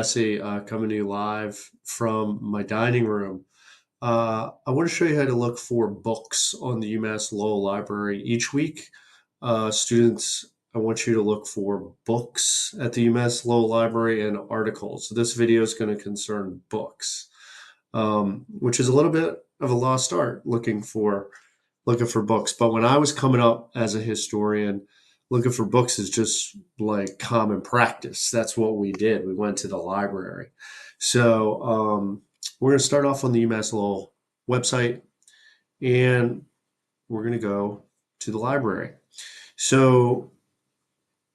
Jesse, coming to you live from my dining room. I want to show you how to look for books on the UMass Lowell Library each week. Students, I want you to look for books at the UMass Lowell Library and articles. So this video is going to concern books, which is a little bit of a lost art looking for books. But when I was coming up as a historian, looking for books is just like common practice. That's what we did. We went to the library. So we're going to start off on the UMass Lowell website, and we're going to go to the library. So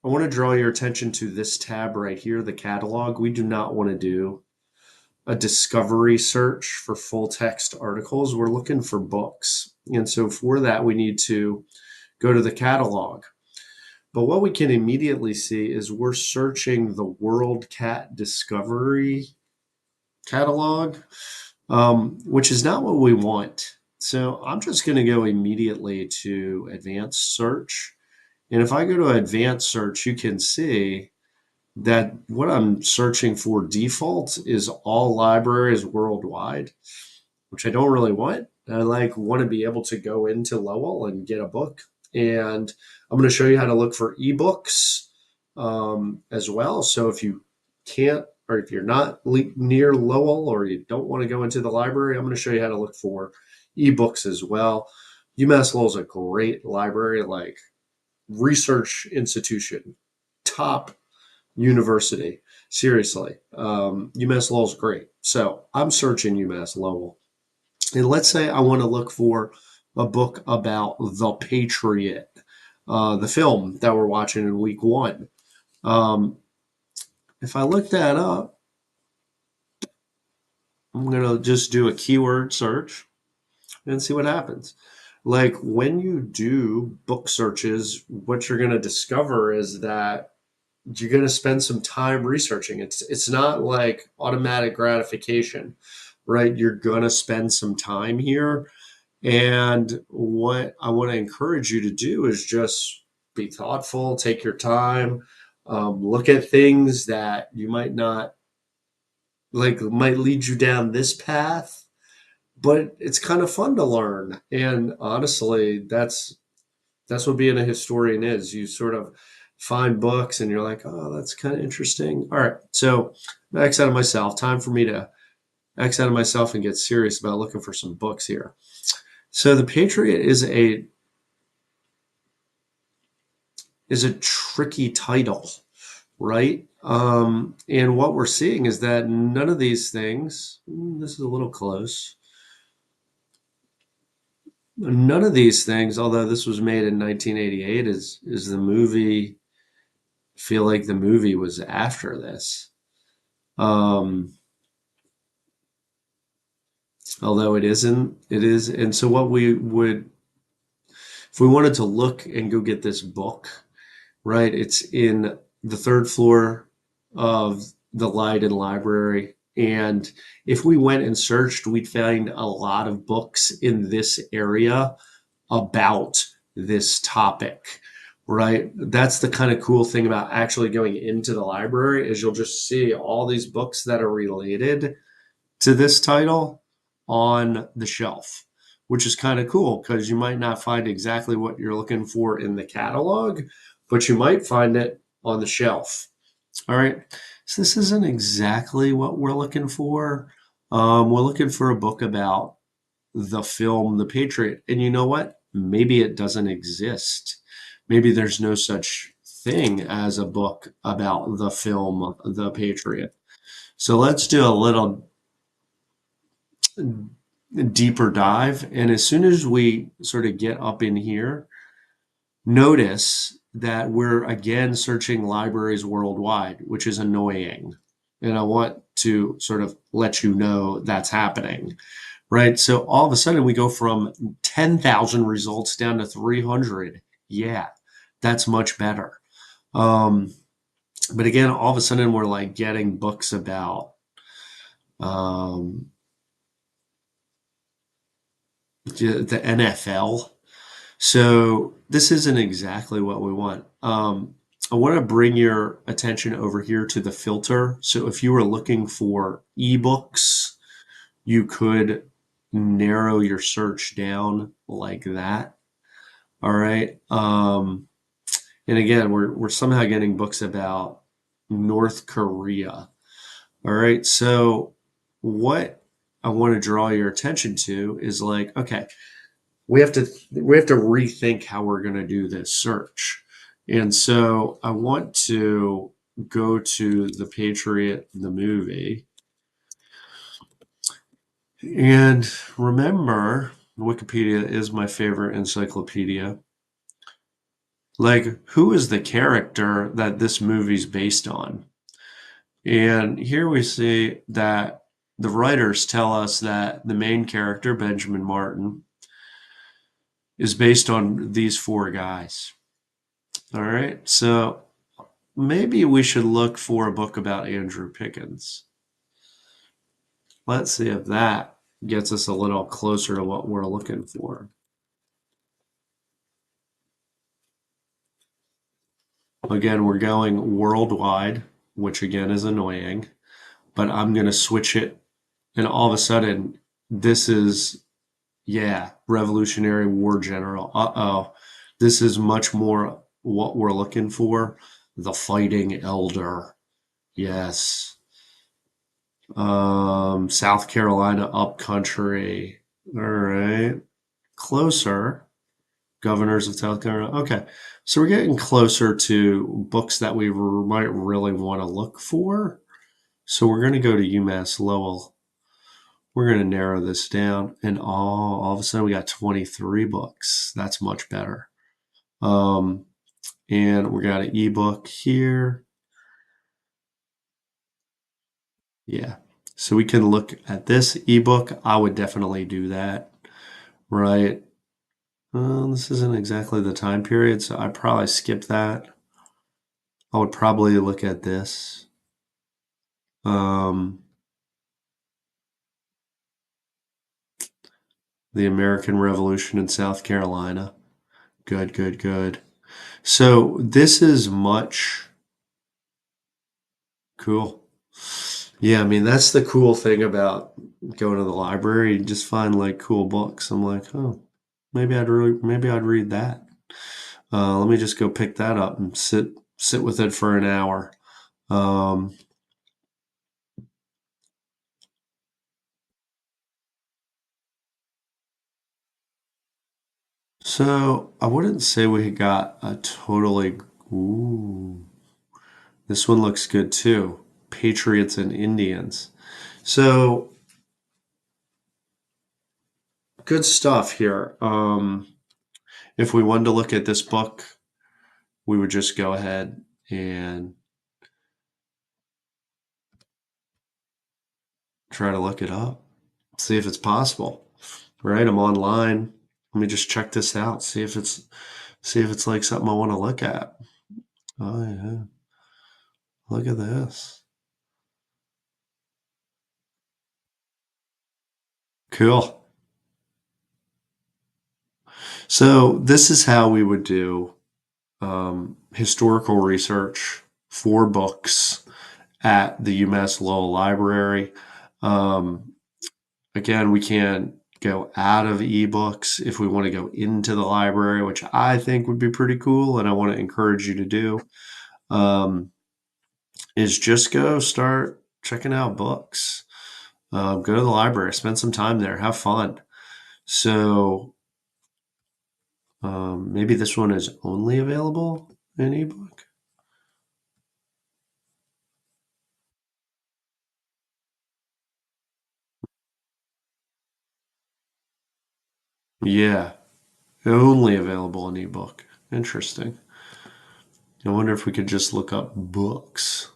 I want to draw your attention to this tab right here, the catalog. We do not want to do a discovery search for full text articles. We're looking for books. And so for that, we need to go to the catalog. But what we can immediately see is we're searching the WorldCat Discovery catalog, which is not what we want. So I'm just going to go immediately to advanced search. And if I go to advanced search, you can see that what I'm searching for default is all libraries worldwide, which I don't really want. I want to be able to go into Lowell and get a book. And I'm going to show you how to look for ebooks as well. So if you can't, or if you're not near Lowell or you don't want to go into the library, I'm going to show you how to look for ebooks as well. UMass Lowell is a great library, like research institution, top university. Seriously, UMass Lowell is great. So I'm searching UMass Lowell. And let's say I want to look for a book about The Patriot, the film that we're watching in week one. If I look that up, I'm going to just do a keyword search and see what happens. Like when you do book searches, what you're going to discover is that you're going to spend some time researching. It's not like automatic gratification, right? You're going to spend some time here. And what I want to encourage you to do is just be thoughtful, take your time, look at things that you might not might lead you down this path, but it's kind of fun to learn. And honestly, that's what being a historian is. You sort of find books and you're like, oh, that's kind of interesting. All right, so X out of myself. Time for me to X out of myself and get serious about looking for some books here. So The Patriot is a tricky title, right? And what we're seeing is that none of these things, this is a little close. None of these things, although this was made in 1988, is the movie. Feel like the movie was after this. Although it isn't, it is. And so what we would, if we wanted to look and go get this book, right? It's in the third floor of the Leiden Library. And if we went and searched, we'd find a lot of books in this area about this topic, right? That's the kind of cool thing about actually going into the library is you'll just see all these books that are related to this title on the shelf, which is kind of cool because you might not find exactly what you're looking for in the catalog, but you might find it on the shelf. All right. So this isn't exactly what we're looking for. We're looking for a book about the film The Patriot. And you know what? Maybe it doesn't exist. Maybe there's no such thing as a book about the film The Patriot. So let's do a little deeper dive. And as soon as we sort of get up in here, notice that we're again searching libraries worldwide, which is annoying. And I want to sort of let you know that's happening, right? So all of a sudden we go from 10,000 results down to 300. Yeah, that's much better. But again, all of a sudden we're like getting books about the NFL. So this isn't exactly what we want. I want to bring your attention over here to the filter. So if you were looking for ebooks, you could narrow your search down like that. All right. And again, we're somehow getting books about North Korea. All right. So what I want to draw your attention to is like, okay, we have to rethink how we're going to do this search. And so I want to go to the Patriot the movie and remember Wikipedia is my favorite encyclopedia. Like, who is the character that this movie's based on? And here we see that the writers tell us that the main character, Benjamin Martin, is based on these four guys. All right. So maybe we should look for a book about Andrew Pickens. Let's see if that gets us a little closer to what we're looking for. Again, we're going worldwide, which again is annoying, but I'm going to switch it. And all of a sudden, this is, yeah, Revolutionary War General. Uh-oh. This is much more what we're looking for. The Fighting Elder. Yes. South Carolina upcountry. All right. Closer. Governors of South Carolina. Okay. So we're getting closer to books that we might really want to look for. So we're going to go to UMass Lowell. We're going to narrow this down. And all of a sudden we got 23 books. That's much better. Um, and we got an ebook here. Yeah. So we can look at this ebook. I would definitely do that. Right. This isn't exactly the time period, so I probably skip that. I would probably look at this. Um, the American Revolution in South Carolina. Good, good, good. So this is much cool. Yeah, I mean that's the cool thing about going to the library. You just find like cool books. I'm like, oh, maybe I'd read that. Let me just go pick that up and sit with it for an hour. Um, so I wouldn't say we got a totally. Ooh, this one looks good too. Patriots and Indians. So good stuff here. If we wanted to look at this book, we would just go ahead and try to look it up, see if it's possible. Right? I'm online. Let me just check this out. See if it's like something I want to look at. Oh yeah. Look at this. Cool. So this is how we would do historical research for books at the UMass Lowell Library. Um, again, we can go out of ebooks if we want to go into the library, which I think would be pretty cool, and I want to encourage you to do. Is just go start checking out books. Go to the library, spend some time there, have fun. So maybe this one is only available in ebook. Yeah, only available in ebook. Interesting. I wonder if we could just look up books,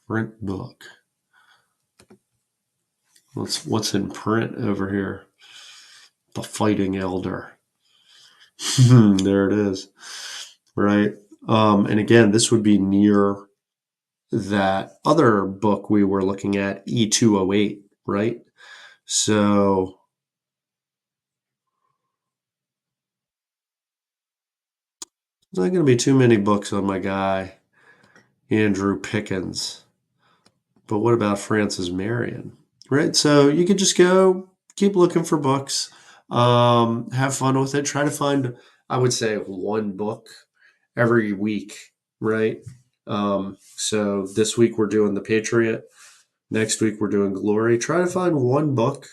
print book. What's in print over here? The Fighting Elder. There it is. Right. And again, this would be near that other book we were looking at, E208, right? So, There's not going to be too many books on my guy, Andrew Pickens. But what about Francis Marion? Right? So you could just go keep looking for books, have fun with it. Try to find, I would say, one book every week, right? So this week we're doing The Patriot. Next week we're doing Glory. Try to find one book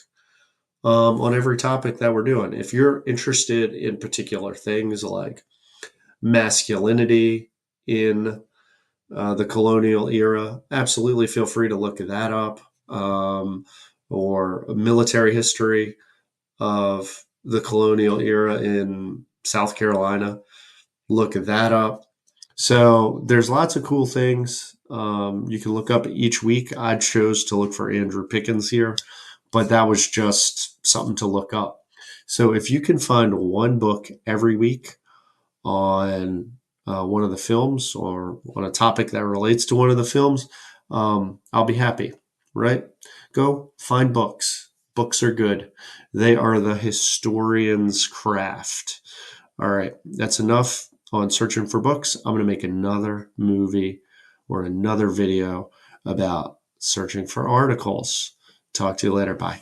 on every topic that we're doing. If you're interested in particular things like masculinity in the colonial era, absolutely feel free to look that up, or military history of the colonial era in South Carolina. Look that up. So there's lots of cool things you can look up each week. I chose to look for Andrew Pickens here, but that was just something to look up. So if you can find one book every week on one of the films or on a topic that relates to one of the films, I'll be happy, right? Go find books. Books are good. They are the historian's craft. All right, that's enough on searching for books. I'm going to make another movie or another video about searching for articles. Talk to you later. Bye.